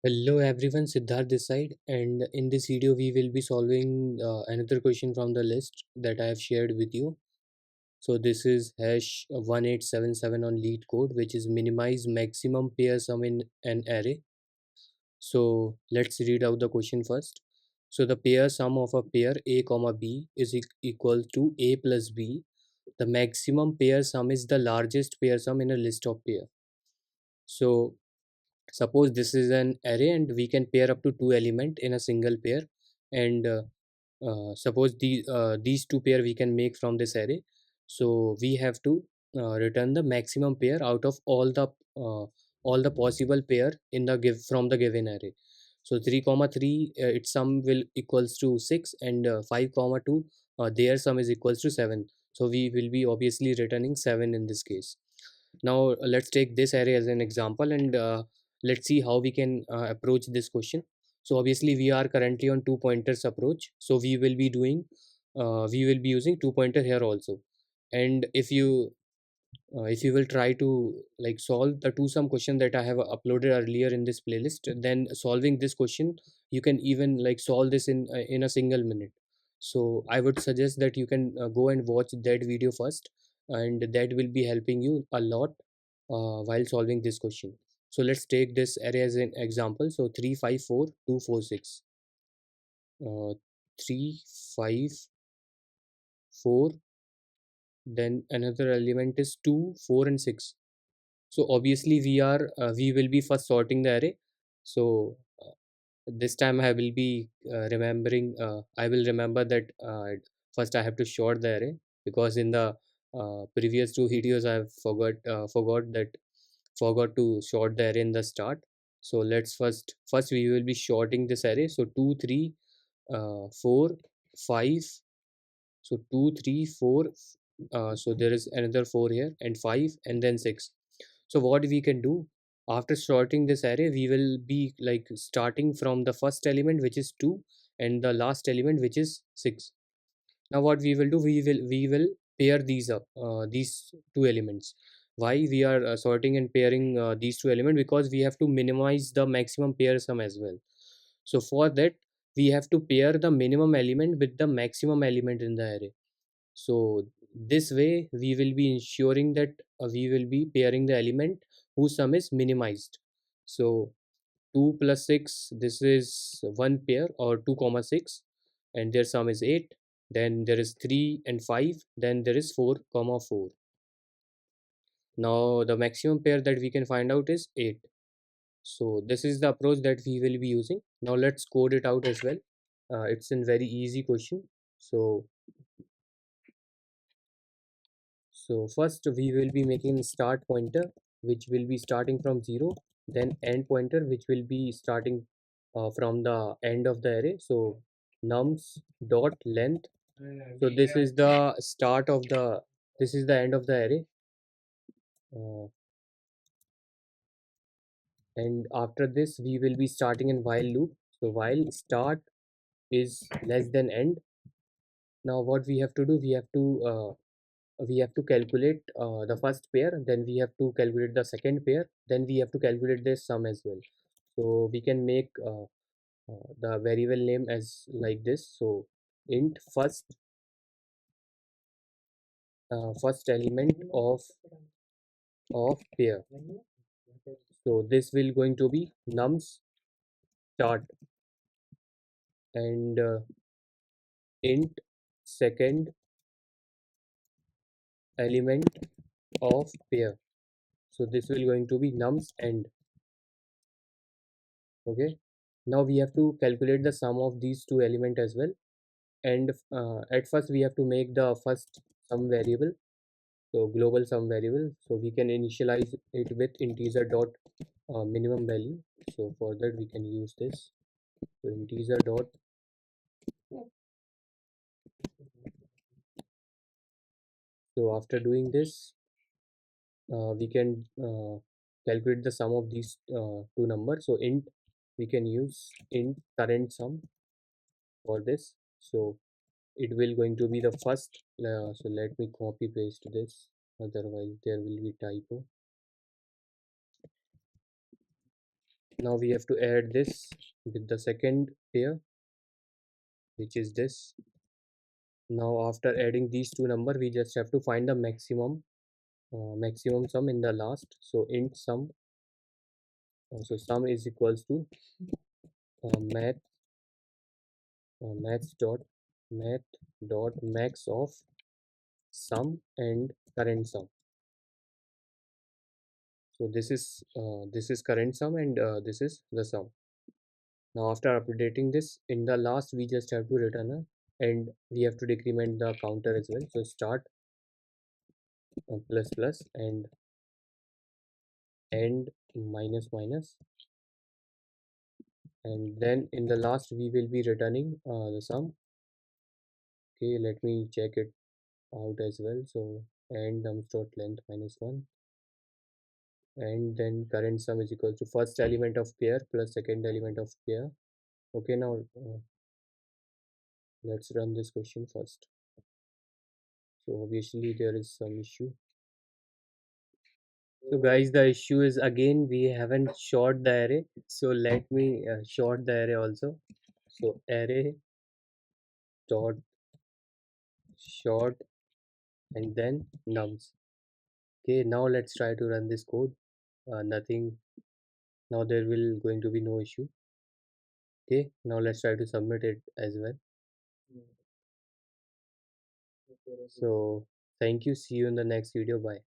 Hello everyone, Siddharth this side, and in this video we will be solving another question from the list that I have shared with you. So this is hash 1877 on LeetCode, which is minimize maximum pair sum in an array. So let's read out the question first. So the pair sum of a pair a comma b is equal to a plus b. The maximum pair sum is the largest pair sum in a list of pair. So suppose this is an array and we can pair up to two element in a single pair, and suppose these two pair we can make from this array. So we have to return the maximum pair out of all the possible pair in the give from the given array. So 3 comma 3 its sum will equals to 6, and 5 comma 2 their sum is equals to 7. So we will be obviously returning 7 in this case. Now let's take this array as an example, and let's see how we can approach this question. So obviously we are currently on two pointers approach, so we will be using two pointer here also. And if you will try to like solve the two sum question that I have uploaded earlier in this playlist, then solving this question you can even like solve this in a single minute. So I would suggest that you can go and watch that video first, and that will be helping you a lot while solving this question. So let's take this array as an example. So 3 5 4 2 4 6, 3 5 4, then another element is 2 4 and 6. So obviously we will be first sorting the array. So this time I will be remembering I will remember that first I have to sort the array, because in the previous two videos I have forgot to sort the array in the start. So let's first we will be sorting this array. So 2 3 4 5. So 2 3 4, so there is another 4 here, and 5, and then 6. So what we can do, after sorting this array, we will be like starting from the first element, which is 2, and the last element, which is 6. Now what we will do, we will pair these up, these two elements. Why we are sorting and pairing these two elements? Because we have to minimize the maximum pair sum as well. So for that, we have to pair the minimum element with the maximum element in the array. So this way we will be ensuring that we will be pairing the element whose sum is minimized. So 2 plus 6, this is one pair, or 2 comma 6, and their sum is 8. Then there is 3 and 5, then there is 4 comma 4. Now the maximum pair that we can find out is 8. So this is the approach that we will be using. Now let's code it out as well. It's a very easy question. So first we will be making start pointer, which will be starting from 0, then end pointer, which will be starting from the end of the array. So nums dot length. So this is the start of the, this is the end of the array. And after this we will be starting in while loop. So while start is less than end. Now what we have to do, we have to calculate the first pair, then we have to calculate the second pair, then we have to calculate their sum as well. So we can make the variable name as like this. So int first element of pair. So this will going to be nums start, and int second element of pair. So this will going to be nums end. Okay, now we have to calculate the sum of these two element as well. And at first we have to make the first sum variable, so global sum variable. So we can initialize it with integer dot minimum value. So for that we can use this. So integer dot, so after doing this we can calculate the sum of these two numbers. So int, we can use int current sum for this. So it will going to be the first, so let me copy paste this, otherwise there will be typo. Now we have to add this with the second pair, which is this. Now after adding these two number, we just have to find the maximum sum in the last. So int sum, so sum is equals to math maths dot math dot max of sum and current sum. So this is current sum, and this is the sum. Now after updating this, in the last we just have to return a, and we have to decrement the counter as well. So start plus plus and end minus minus, and then in the last we will be returning the sum. Okay, let me check it out as well. So end nums dot length minus 1, and then current sum is equal to first element of pair plus second element of pair. Okay, now let's run this question first. So obviously there is some issue. So guys, the issue is again we haven't short the array. So let me short the array also. So array dot short and then nums. Okay, now let's try to run this code. Nothing. Now there will going to be no issue. Okay, now let's try to submit it as well. So thank you. See you in the next video. Bye.